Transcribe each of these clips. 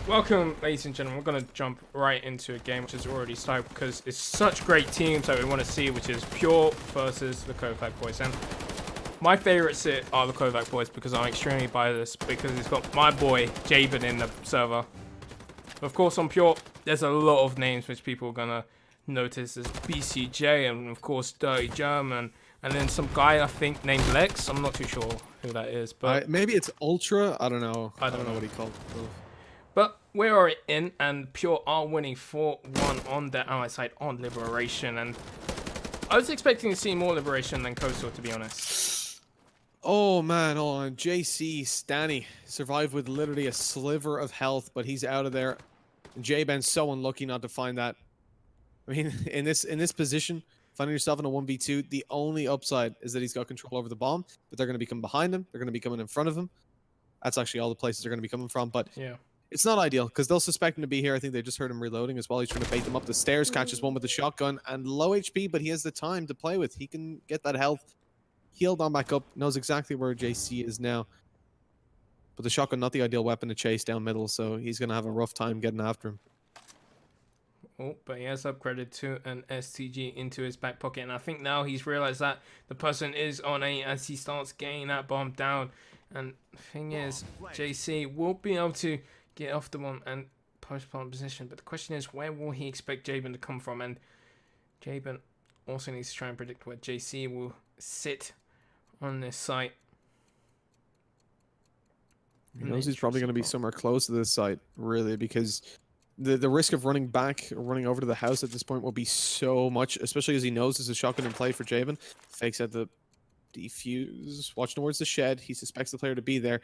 Welcome, ladies and gentlemen. We're going to jump right into a game which has already started because it's such great teams that we want to see, which is Pure versus the Kovaak boys. And my favorites are the Kovaak boys because I'm extremely biased because it's got my boy Jabin in the server. Of course, on Pure, there's a lot of names which people are going to notice as BCJ and, of course, Dirty German. And then some guy, I think, named Lex. I'm not too sure who that is, but maybe it's Ultra. I don't know. I don't know what he called himself. But we are in, and Pure are winning 4-1 on their ally side on Liberation. And I was expecting to see more Liberation than Coastal, to be honest. Oh, man. Hold on. JC Stanny survived with literally a sliver of health, but he's out of there. J-Ben's so unlucky not to find that. I mean, in this position, finding yourself in a 1v2, the only upside is that he's got control over the bomb, but they're going to be coming behind him. They're going to be coming in front of him. That's actually all the places they're going to be coming from, but yeah. It's not ideal because they'll suspect him to be here. I think they just heard him reloading as well. He's trying to bait them up the stairs, catches one with the shotgun and low HP, but he has the time to play with. He can get that health healed on back up, knows exactly where JC is now. But the shotgun, not the ideal weapon to chase down middle, so he's going to have a rough time getting after him. Oh, but he has upgraded to an STG into his back pocket, and I think now he's realized that the person is on A as he starts getting that bomb down. And the thing is, JC will be able to get off the one and post-plant position, but the question is, where will he expect Jabin to come from? And Jabin also needs to try and predict where JC will sit on this site. He knows he's probably going to be somewhere close to this site, really, because the risk of running back or running over to the house at this point will be so much, especially as he knows there's a shotgun in play for Jabin. Fakes at the defuse, watch towards the shed. He suspects the player to be there.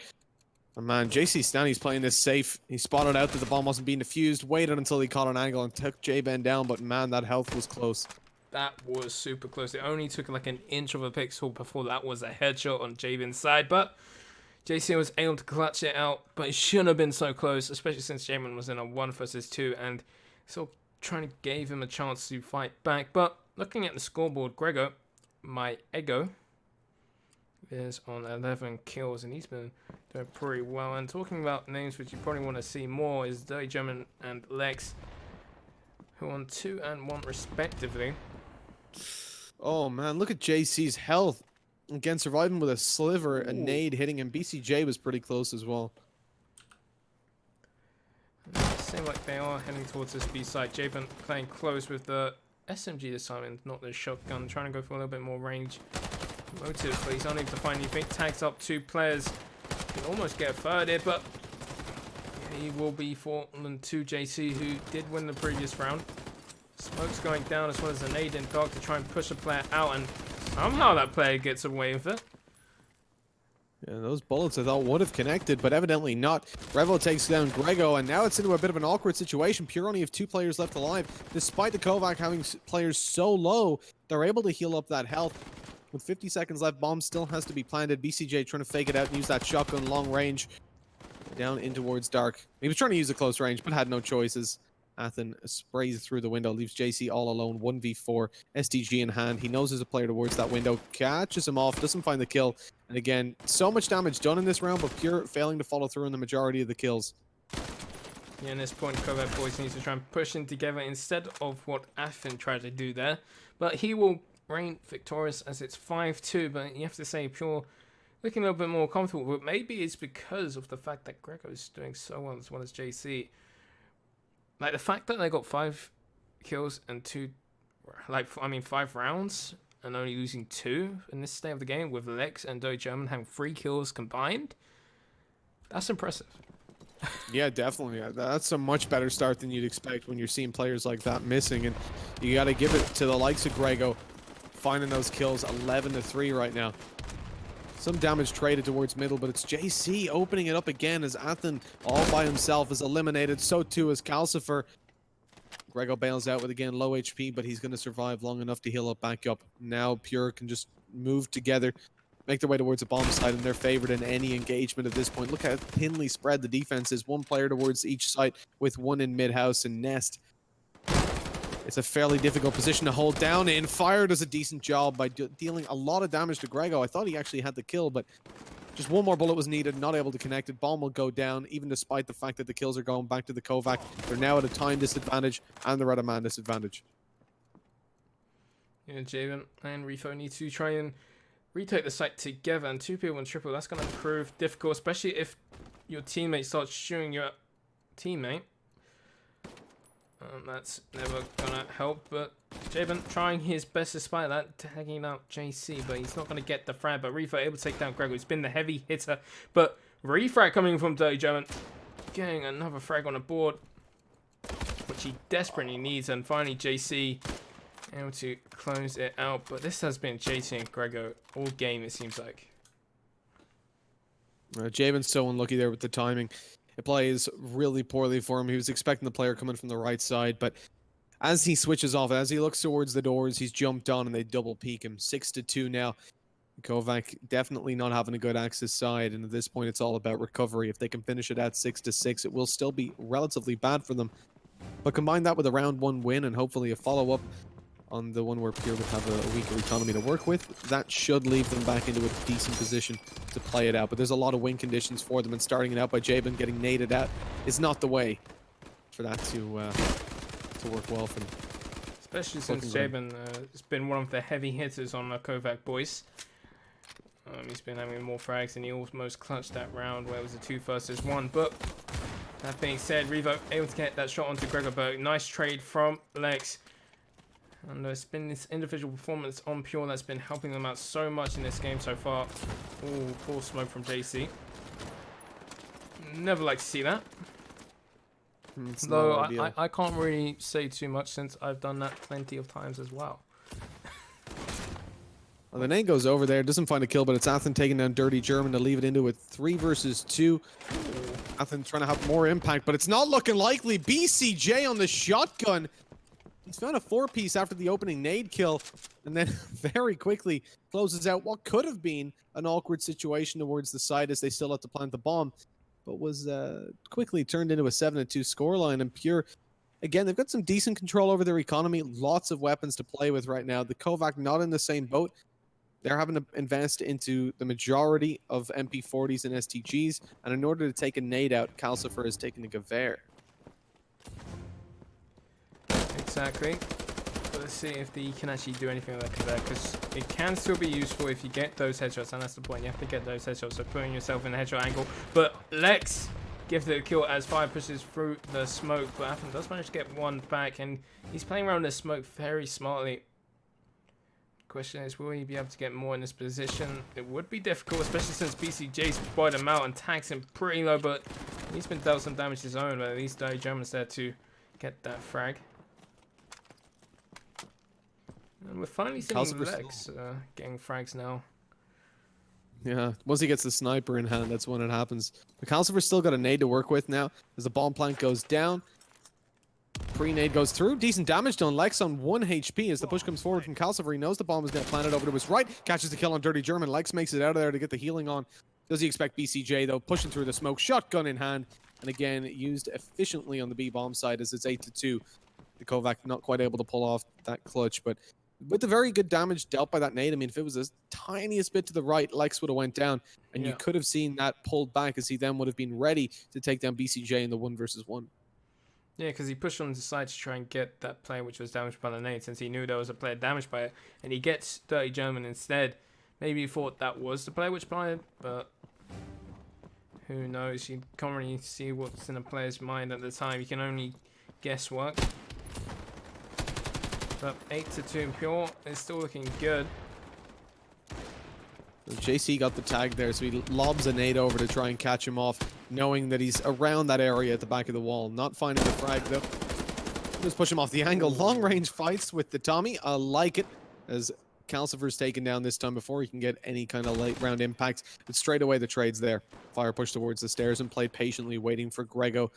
And man, JC Stanley's playing this safe. He spotted out that the bomb wasn't being defused, waited until he caught an angle and took J-Ben down, but man, that health was close. That was super close. It only took like an inch of a pixel before that was a headshot on Jabin's side, but JC was able to clutch it out, but it shouldn't have been so close, especially since Jabin was in a 1 versus 2 and sort of trying to give him a chance to fight back. But looking at the scoreboard, Grego, my ego, is on 11 kills, and he's been doing pretty well. And talking about names which you probably want to see more is Dirty German and Lex, who on 2 and 1 respectively. Oh man, look at JC's health. Again, surviving with a sliver, a nade hitting him. BCJ was pretty close as well. Seems like they are heading towards this B side. Jabin playing close with the SMG this time and not the shotgun, trying to go for a little bit more range. Motive, but he's unable to find anything. Tags up 2 players. Can almost get a third here, but he will be fallen to JC, who did win the previous round. Smoke's going down as well as a nade in dark to try and push a player out, and somehow that player gets away with it. Yeah, those bullets I thought would have connected, but evidently not. Revo takes down Grego, and now it's into a bit of an awkward situation. Pure only have 2 players left alive. Despite the Kovaak having players so low, they're able to heal up that health. With 50 seconds left, bomb still has to be planted. BCJ trying to fake it out and use that shotgun long range down in towards dark. He was trying to use a close range, but had no choices. Athen sprays through the window, leaves JC all alone, 1v4, STG in hand. He knows there's a player towards that window, catches him off, doesn't find the kill. And again, so much damage done in this round, but Pure failing to follow through on the majority of the kills. Yeah, in this point, Kovaak boys needs to try and push in together instead of what Athen tried to do there. But he will reign victorious as it's 5-2, but you have to say Pure looking a little bit more comfortable, but maybe it's because of the fact that Grego's doing so well as JC. Like the fact that they got 5 kills and 5 rounds and only losing 2 in this state of the game, with Lex and Dirty German having 3 kills combined, that's impressive. Yeah, definitely. That's a much better start than you'd expect when you're seeing players like that missing, and you got to give it to the likes of Grego finding those kills. 11-3 right now. Some damage traded towards middle, but it's JC opening it up again as Athen all by himself is eliminated. So too is Calcifer. Grego bails out with, again, low HP, but he's going to survive long enough to heal up back up. Now Pure can just move together, make their way towards the bomb side, and they're favored in any engagement at this point. Look how thinly spread the defense is. 1 player towards each site with 1 in mid-house and nest. It's a fairly difficult position to hold down in. Fire does a decent job by dealing a lot of damage to Grego. I thought he actually had the kill, but Just one more bullet was needed, not able to connect it. Bomb will go down, even despite the fact that the kills are going back to the Kovaak. They're now at a time disadvantage, and they're at a man disadvantage. Yeah, Javen and Refo need to try and retake the site together, and 2 people in triple, that's going to prove difficult, especially if your teammate starts shooting your teammate. That's never going to help, but Javen trying his best despite that, tagging out JC, but he's not going to get the frag. But Refo able to take down Gregor, who's been the heavy hitter, but refrag coming from Dirty German, getting another frag on the board, which he desperately needs, and finally JC able to close it out. But this has been JC and Gregor all game, it seems like. Javen's so unlucky there with the timing. It plays really poorly for him. He was expecting the player coming from the right side, but as he switches off, as he looks towards the doors, he's jumped on and they double peek him. 6-2 now. Kovaak definitely not having a good Axis side, and at this point it's all about recovery. If they can finish it at 6-6, it will still be relatively bad for them. But combine that with a round 1 win and hopefully a follow-up on the one where Pure would have a weaker economy to work with, that should leave them back into a decent position to play it out. But there's a lot of win conditions for them, and starting it out by Jabin getting naded out is not the way for that to work well for them. Especially since Jabin has been one of the heavy hitters on the Kovaak boys. He's been having more frags, and he almost clutched that round where it was a 2 versus 1. But that being said, Revo able to get that shot onto Gregor Berg. Nice trade from Lex. And there's been this individual performance on Pure that's been helping them out so much in this game so far. Ooh, poor smoke from JC. Never like to see that. Though I can't really say too much since I've done that plenty of times as well. Well, the nade goes over there, doesn't find a kill, but it's Athen taking down Dirty German to leave it into a 3 versus 2. Athen trying to have more impact, but it's not looking likely. BCJ on the shotgun. He's found a 4-piece after the opening nade kill, and then very quickly closes out what could have been an awkward situation towards the side as they still had to plant the bomb, but was quickly turned into a 7-2 scoreline. And Pure, again, they've got some decent control over their economy, lots of weapons to play with right now. The Kovaak not in the same boat. They're having to invest into the majority of MP40s and STGs, and in order to take a nade out, Calcifer is taking a Gewehr. Exactly. But let's see if he can actually do anything like that, because it can still be useful if you get those headshots, and that's the point. You have to get those headshots, so putting yourself in a headshot angle. But Lex gifted a kill as fire pushes through the smoke, but Athen does manage to get one back, and he's playing around the smoke very smartly. Question is, will he be able to get more in this position? It would be difficult, especially since BCJ spied him out and tags him pretty low, but he's been dealt some damage his own, but at least Dirty German's there to get that frag. And we're finally seeing Lex getting frags now. Yeah, once he gets the sniper in hand, that's when it happens. But Calcifer's still got a nade to work with now as the bomb plant goes down. Pre-nade goes through. Decent damage done. Lex on 1 HP as the push comes forward from Calcifer. He knows the bomb is going to plant it over to his right. Catches the kill on Dirty German. Lex makes it out of there to get the healing on. Does he expect BCJ, though? Pushing through the smoke. Shotgun in hand. And again, used efficiently on the B-bomb side as it's 8-2. The Kovaak not quite able to pull off that clutch, but with the very good damage dealt by that nade, I mean, if it was the tiniest bit to the right, Lex would have went down, and you could have seen that pulled back as he then would have been ready to take down BCJ in the 1 versus 1. Yeah, because he pushed on the side to try and get that player which was damaged by the nade, since he knew there was a player damaged by it, and he gets Dirty German instead. Maybe he thought that was the player which fired, but who knows? You can't really see what's in a player's mind at the time. You can only guesswork. But 8-2 Pure is still looking good. JC got the tag there, so he lobs a nade over to try and catch him off, knowing that he's around that area at the back of the wall. Not finding the frag, though. Just push him off the angle. Long-range fights with the Tommy. I like it, as Calcifer's taken down this time before he can get any kind of late-round impact. But straight away, the trade's there. Fire push towards the stairs and play patiently, waiting for Grego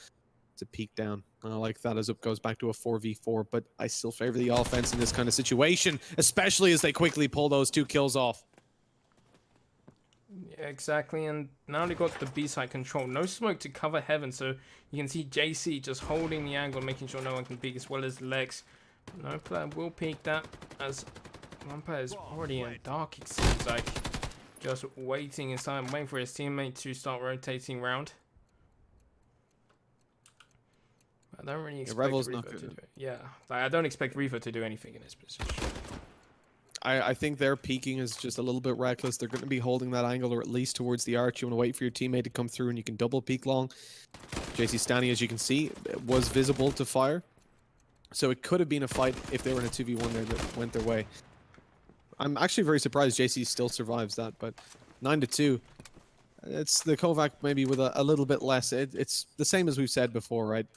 to peek down. I like that as it goes back to a 4v4, but I still favor the offense in this kind of situation, especially as they quickly pull those 2 kills off. Yeah, exactly, and now they got the B-side control. No smoke to cover heaven, so you can see JC just holding the angle, making sure no one can peek, as well as Lex. No player will peek that, as one player is already in dark, it seems like. Just waiting his time, waiting for his teammate to start rotating round. I don't really expect Revel's Revo not to good. do it. Yeah, like, I don't expect Revo to do anything in this position. I think their peeking is just a little bit reckless. They're going to be holding that angle or at least towards the arch. You want to wait for your teammate to come through and you can double peek long. JC Stanny, as you can see, was visible to fire. So it could have been a fight if they were in a 2v1 there that went their way. I'm actually very surprised JC still survives that, but 9-2. It's the Kovaak maybe with a little bit less. It's the same as we've said before, right?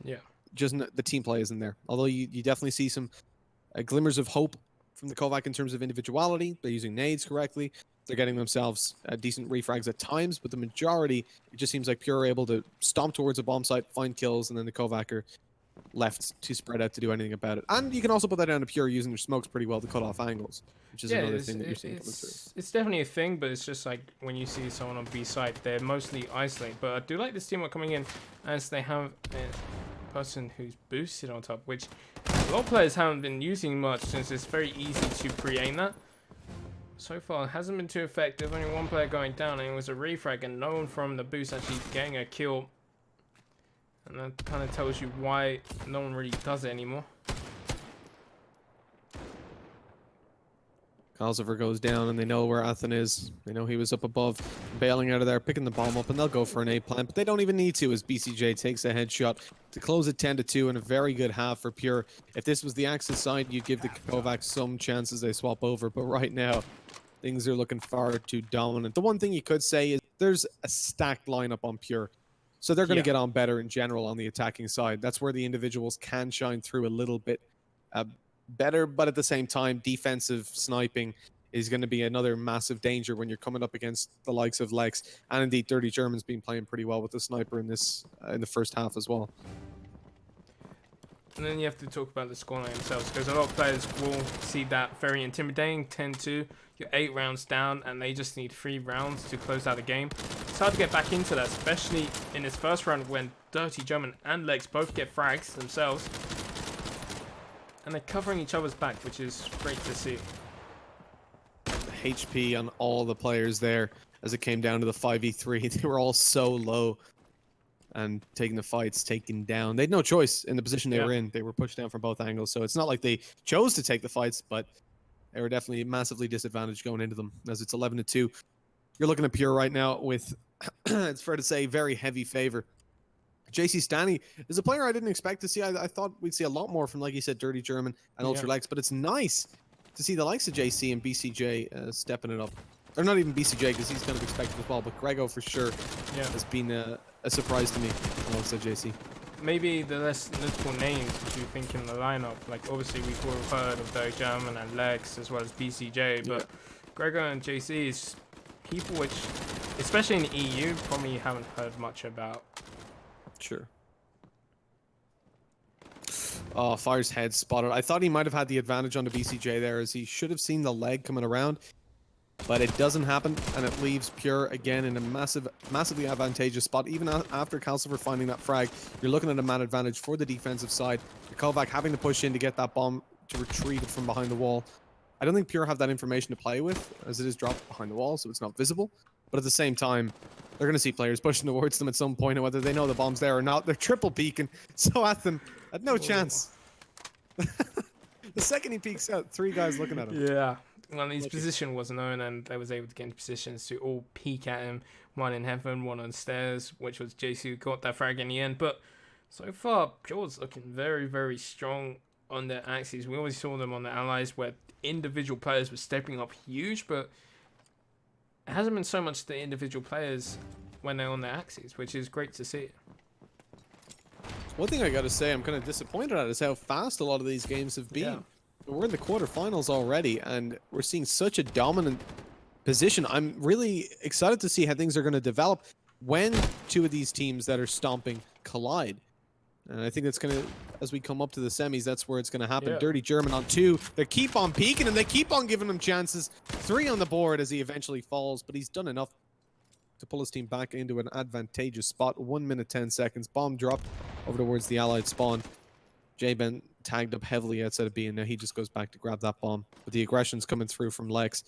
Yeah. Just the team play isn't there. Although you definitely see some glimmers of hope from the Kovaak in terms of individuality. They're using nades correctly. They're getting themselves decent refrags at times, but the majority, it just seems like Pure are able to stomp towards a bomb site, find kills, and then the Kovaak are left to spread out to do anything about it. And you can also put that down to Pure using their smokes pretty well to cut off angles, which is another thing that you're seeing coming through. It's definitely a thing, but it's just like when you see someone on B side, they're mostly isolated. But I do like this team coming in as they have a person who's boosted on top, which a lot of players haven't been using much since it's very easy to pre-aim that. So far, it hasn't been too effective. Only one player going down, and it was a refrag, and no one from the boost actually getting a kill. And that kind of tells you why no one really does it anymore. Kosover goes down, and they know where Athen is. They know he was up above, bailing out of there, picking the bomb up, and they'll go for an A plant, but they don't even need to as BCJ takes a headshot to close it 10-2 and a very good half for Pure. If this was the Axis side, you'd give the Kovac some chances they swap over, but right now, things are looking far too dominant. The one thing you could say is there's a stacked lineup on Pure, so they're going to get on better in general on the attacking side. That's where the individuals can shine through a little bit better, but at the same time, defensive sniping is going to be another massive danger when you're coming up against the likes of Lex, and indeed Dirty German's been playing pretty well with the sniper in this in the first half as well. And then you have to talk about the scoreline themselves, because a lot of players will see that very intimidating. 10-2, you're 8 rounds down, and they just need 3 rounds to close out the game. It's hard to get back into that, especially in this first round when Dirty German and Lex both get frags themselves. And they're covering each other's back, which is great to see. The HP on all the players there as it came down to the 5v3. They were all so low and taking the fights, taken down. They had no choice in the position they were in. They were pushed down from both angles. So it's not like they chose to take the fights, but they were definitely massively disadvantaged going into them as it's 11-2. You're looking at Pure right now with, it's fair to say, very heavy favor. JC Stanny is a player I didn't expect to see. I thought we'd see a lot more from, like you said, Dirty German and Ultra Lex, but it's nice to see the likes of JC and BCJ stepping it up. Or not even BCJ, because he's kind of expected as well, but Grego for sure has been a surprise to me alongside JC. Maybe the less notable names would you think in the lineup? Like, obviously, we've all heard of Dirty German and Lex as well as BCJ, but Grego and JC is people which, especially in the EU, probably haven't heard much about. Sure. Oh, Fire's head spotted. I thought he might have had the advantage on the BCJ there, as he should have seen the leg coming around, but it doesn't happen, and it leaves Pure again in a massively advantageous spot. Even after Calcifer finding that frag, you're looking at a man advantage for the defensive side. The Kovac having to push in to get that bomb to retrieve it from behind the wall. I don't think Pure have that information to play with, as it is dropped behind the wall, so it's not visible. But at the same time, they're going to see players pushing towards them at some point, and whether they know the bomb's there or not, they're triple peeking. So Athen had no chance. The second he peeks out, 3 guys looking at him. Yeah. Well, his position was known, and they was able to get into positions to all peek at him. One in heaven, one on stairs, which was JC who got that frag in the end. But so far, Pure's looking very, very strong on their axes. We always saw them on the allies where individual players were stepping up huge, but it hasn't been so much the individual players when they're on their axes, which is great to see. One thing I gotta say I'm kind of disappointed at is how fast a lot of these games have been. We're in the quarterfinals already, and we're seeing such a dominant position. I'm really excited to see how things are going to develop when 2 of these teams that are stomping collide. And I think that's going to, as we come up to the semis, that's where it's going to happen. Dirty German on 2. They keep on peeking, and they keep on giving him chances. 3 on the board as he eventually falls, but he's done enough to pull his team back into an advantageous spot. 1 minute, 10 seconds. Bomb dropped over towards the allied spawn. J-Ben tagged up heavily outside of B, and now he just goes back to grab that bomb. But the aggression's coming through from Lex.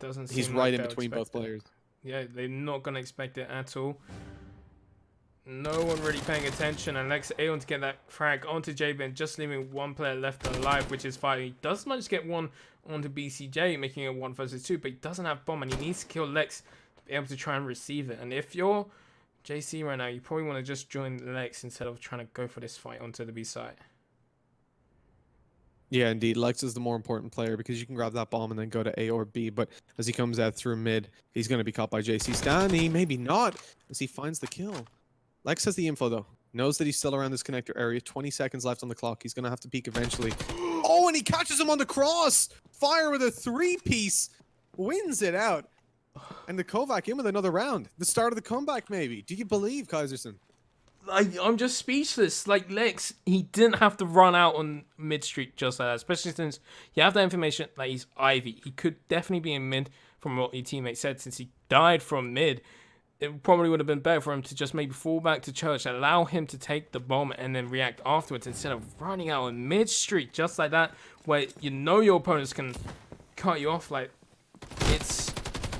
Doesn't he's seem right like in they'll between both expect it. players. Yeah, they're not going to expect it at all. No one really paying attention, and Lex able to get that frag onto JBin, just leaving one player left alive, which is Fire. He does manage to get one onto BCJ, making it 1 versus 2, but he doesn't have bomb, and he needs to kill Lex to be able to try and receive it. And if you're JC right now, you probably want to just join Lex instead of trying to go for this fight onto the B side. Yeah, indeed. Lex is the more important player because you can grab that bomb and then go to A or B. But as he comes out through mid, he's going to be caught by JC Stanley. Maybe not, as he finds the kill. Lex has the info, though. Knows that he's still around this connector area. 20 seconds left on the clock. He's going to have to peek eventually. Oh, and he catches him on the cross. Fire with a 3-piece. Wins it out. And the Kovaak in with another round. The start of the comeback, maybe. Do you believe, Kaiserson? I'm just speechless. Like, Lex, he didn't have to run out on mid street just like that, especially since you have that information that he's Ivy. He could definitely be in mid from what your teammate said, since he died from mid. It probably would have been better for him to just maybe fall back to church, allow him to take the bomb and then react afterwards instead of running out on mid street just like that, where you know your opponents can cut you off. Like, it's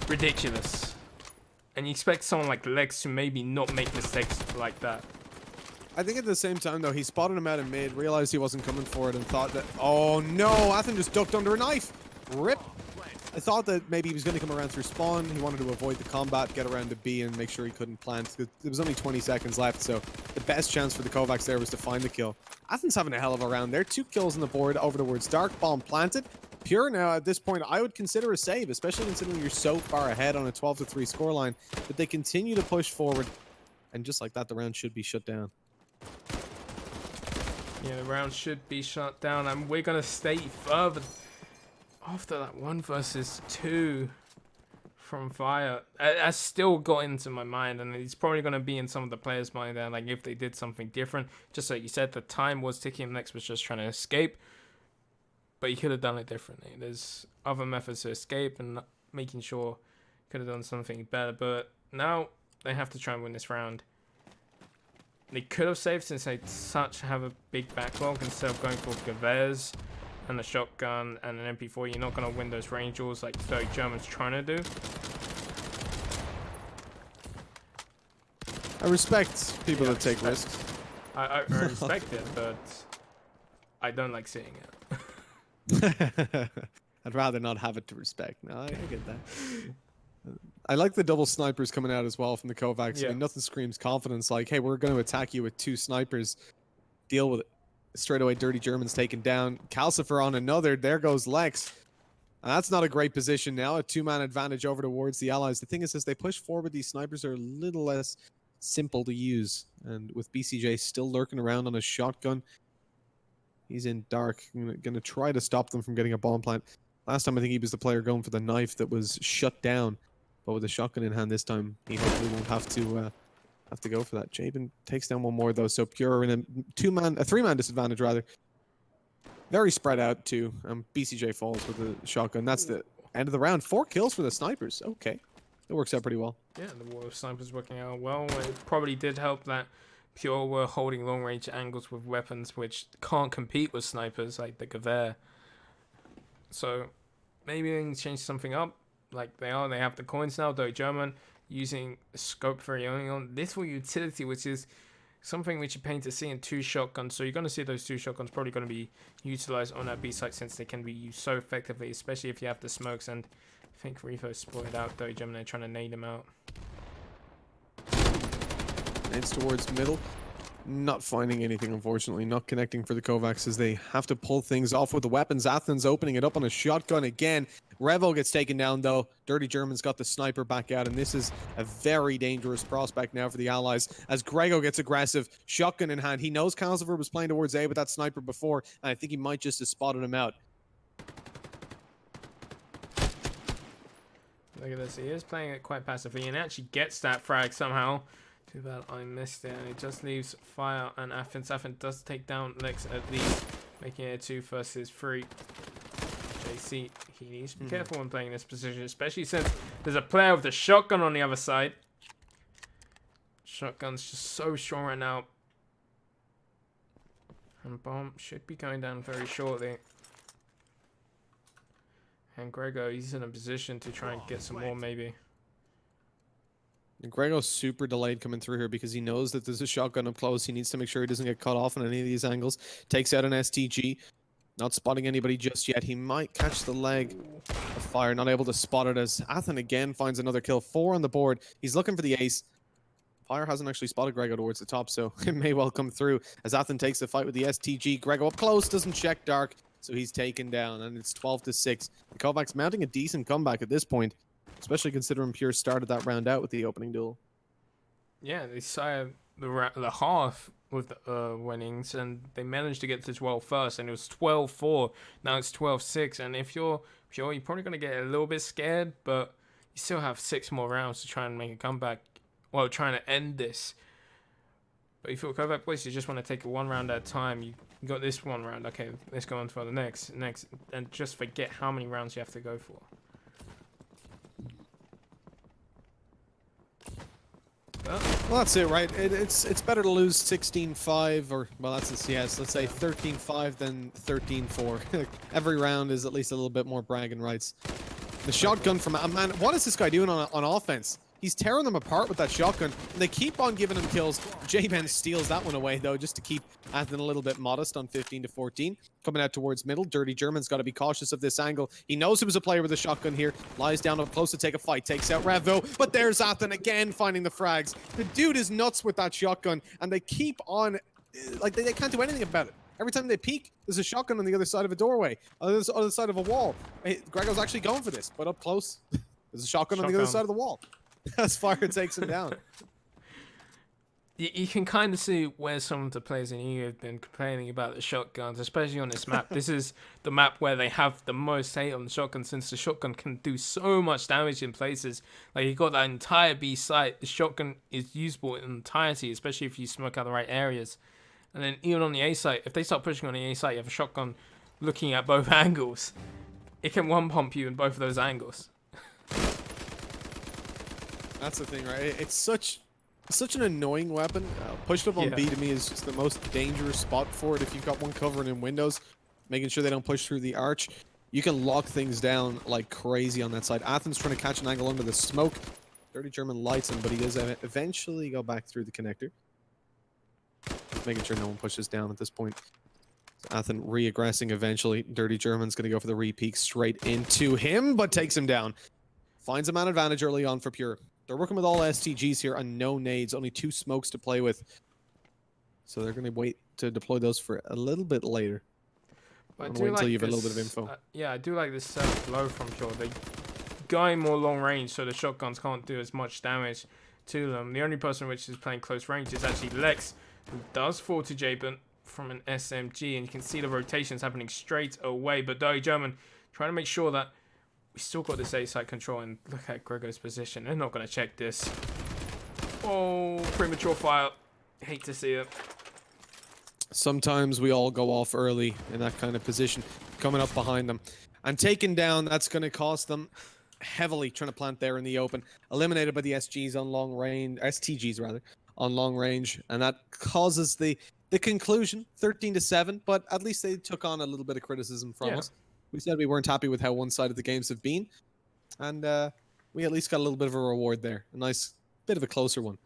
ridiculous. And you expect someone like Lex to maybe not make mistakes like that. I think at the same time, though, he spotted him out in mid, realized he wasn't coming for it, and thought that, oh no, Athen just ducked under a knife. Rip. I thought that maybe he was going to come around through spawn. He wanted to avoid the combat, get around to B, and make sure he couldn't plant. There was only 20 seconds left, so the best chance for the Kovacs there was to find the kill. Athen's having a hell of a round there. 2 kills on the board over towards Dark. Bomb planted. Pure now at this point, I would consider a save, especially considering you're so far ahead on a 12-3 scoreline. But they continue to push forward, and just like that, the round should be shut down. Yeah, the round should be shut down, and we're going to stay further after that 1 versus 2 from Fire. That's still got into my mind, and it's probably going to be in some of the players' mind there, like if they did something different. Just like you said, the time was ticking. Lex was just trying to escape, but he could have done it differently. There's other methods to escape and making sure he could have done something better, but now they have to try and win this round. They could have saved since they have a big backlog instead of going for Gavez and a shotgun and an MP4. You're not going to win those range wars like the Germans trying to do. I respect people that take risks. I respect it, but I don't like seeing it. I'd rather not have it to respect. No, I get that. I like the double snipers coming out as well from the Kovacs. Yeah. I mean, nothing screams confidence like, hey, we're going to attack you with 2 snipers. Deal with it. Straight away, Dirty German's taken down. Calcifer on another. There goes Lex. And that's not a great position now. A 2-man advantage over towards the Allies. The thing is, as they push forward, these snipers are a little less simple to use. And with BCJ still lurking around on a shotgun, he's in dark. Going to try to stop them from getting a bomb plant. Last time, I think he was the player going for the knife that was shut down. But with a shotgun in hand this time, he hopefully won't have to go for that. Jabin takes down one more though, so Pure in a 3-man disadvantage rather. Very spread out too. BCJ falls with a shotgun. That's the end of the round. 4 kills for the snipers. Okay, it works out pretty well. Yeah, the war of snipers working out well. It probably did help that Pure were holding long range angles with weapons which can't compete with snipers like the Gewehr. So maybe they can change something up. Like they have the coins now, though German using scope variant on lethal utility, which is something which you're paying to see in 2 shotguns. So you're going to see those 2 shotguns probably going to be utilized on that B site since they can be used so effectively, especially if you have the smokes. And I think Revo spotted out though German, they're trying to nade him out. Nades towards middle. Not finding anything, unfortunately. Not connecting for the Kovacs as they have to pull things off with the weapons. Athens opening it up on a shotgun again. Revo gets taken down, though. Dirty German's got the sniper back out, and this is a very dangerous prospect now for the Allies as Grego gets aggressive. Shotgun in hand. He knows Calcifer was playing towards A with that sniper before, and I think he might just have spotted him out. Look at this. He is playing it quite passively and actually gets that frag somehow. Too bad I missed it, and it just leaves Fire and Athens. Athens does take down Lex at least, making it a 2 versus 3. JC, he needs to be careful when playing this position, especially since there's a player with a shotgun on the other side. Shotgun's just so strong right now. And bomb should be going down very shortly. And Grego, he's in a position to try and get some more, maybe. And Grego's super delayed coming through here because he knows that there's a shotgun up close. He needs to make sure he doesn't get cut off on any of these angles. Takes out an STG. Not spotting anybody just yet. He might catch the leg of fire. Not able to spot it as Athen again finds another kill. 4 on the board. He's looking for the ace. Fire hasn't actually spotted Grego towards the top, so it may well come through as Athen takes the fight with the STG. Grego up close, doesn't check dark, so he's taken down, and it's 12-6. Kovaak's mounting a decent comeback at this point, especially considering Pure started that round out with the opening duel. Yeah, they started the half with winnings, and they managed to get to 12 first, and it was 12-4. Now it's 12-6, and if you're Pure, you're probably going to get a little bit scared, but you still have 6 more rounds to try and make a comeback. Well, trying to end this. But if you're Kovaak boys, you just want to take it 1 round at a time. You got this 1 round. Okay, let's go on for the next, and just forget how many rounds you have to go for. Well, that's it, right? It's better to lose 16-5, or, well, that's a CS. Let's say 13-5 than 13-4. Every round is at least a little bit more bragging rights. The shotgun from... Man, what is this guy doing on offense? He's tearing them apart with that shotgun. And they keep on giving him kills. J-Ben steals that one away, though, just to keep Athen a little bit modest on 15-14. Coming out towards middle. Dirty German's got to be cautious of this angle. He knows he was a player with a shotgun here. Lies down up close to take a fight. Takes out Revo. But there's Athen again finding the frags. The dude is nuts with that shotgun. And they keep on... Like, they can't do anything about it. Every time they peek, there's a shotgun on the other side of a doorway. On the other side of a wall. Hey, Grego's actually going for this. But up close, there's a shotgun on the other side of the wall. As Fire takes him down. You can kind of see where some of the players in EU have been complaining about the shotguns, especially on this map. This is the map where they have the most hate on the shotgun, since the shotgun can do so much damage in places. Like, you got that entire B site. The shotgun is usable in entirety, especially if you smoke out the right areas. And then even on the A site, if they start pushing on the A site, you have a shotgun looking at both angles. It can one-pump you in both of those angles. That's the thing, right? It's such an annoying weapon. Pushed up on B to me is just the most dangerous spot for it. If you've got one covering in windows, making sure they don't push through the arch, you can lock things down like crazy on that side. Athen's trying to catch an angle under the smoke. Dirty German lights him, but he does eventually go back through the connector. Making sure no one pushes down at this point. So Athen re-aggressing eventually. Dirty German's going to go for the re-peek straight into him, but takes him down. Finds a man advantage early on for Pure. They're working with all STGs here and no nades, only 2 smokes to play with. So they're going to wait to deploy those for a little bit later. I wait do until like you have this, a little bit of info. Yeah, I do like this set low from Pure. They're going more long range, so the shotguns can't do as much damage to them. The only person which is playing close range is actually Lex, who does fall to Jabin from an SMG, and you can see the rotations happening straight away. But Dirty German trying to make sure that we still got this A-side control, and look at Grego's position. They're not going to check this. Oh, premature fire. Hate to see it. Sometimes we all go off early in that kind of position. Coming up behind them. And taken down, that's going to cost them heavily, trying to plant there in the open. Eliminated by the SGs on long range, STGs rather, on long range. And that causes the conclusion, 13-7, but at least they took on a little bit of criticism from us. We said we weren't happy with how one-sided the games have been, and we at least got a little bit of a reward there. A nice bit of a closer one.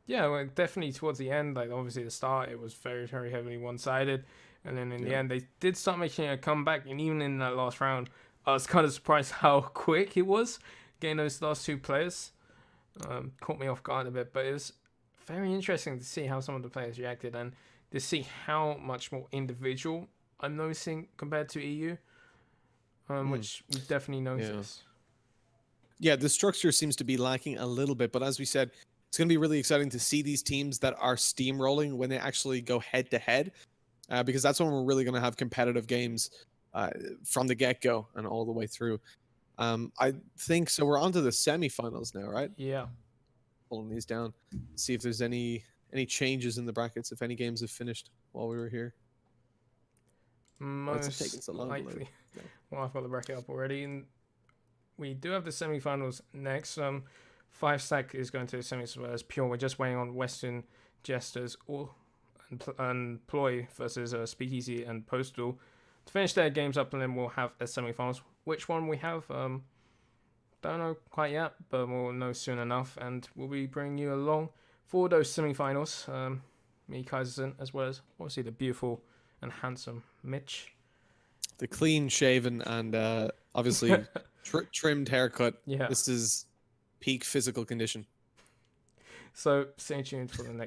Yeah, well, definitely towards the end, like obviously the start, it was very, very heavily one-sided, and then in the end, they did start making a comeback, and even in that last round, I was kind of surprised how quick it was, getting those last 2 players. Caught me off guard a bit, but it was very interesting to see how some of the players reacted, and to see how much more individual I'm noticing compared to EU. Which we definitely notice. Yeah, the structure seems to be lacking a little bit, but as we said, it's going to be really exciting to see these teams that are steamrolling when they actually go head-to-head, because that's when we're really going to have competitive games from the get-go and all the way through. I think, so we're on to the semifinals now, right? Yeah. Pulling these down, see if there's any changes in the brackets, if any games have finished while we were here. Most likely. Yeah. Well, I've got the bracket up already, and we do have the semi-finals next. 5-stack is going to the semis as Pure. We're just waiting on Western Jesters and Ploy versus Speakeasy and Postal to finish their games up, and then we'll have a semi-finals. which one we have. Don't know quite yet, but we'll know soon enough, and we'll be bringing you along for those semi-finals. Me, Kaiserson, as well as obviously the beautiful and handsome Mitch. The clean shaven and obviously trimmed haircut. Yeah. This is peak physical condition. So stay tuned for the next.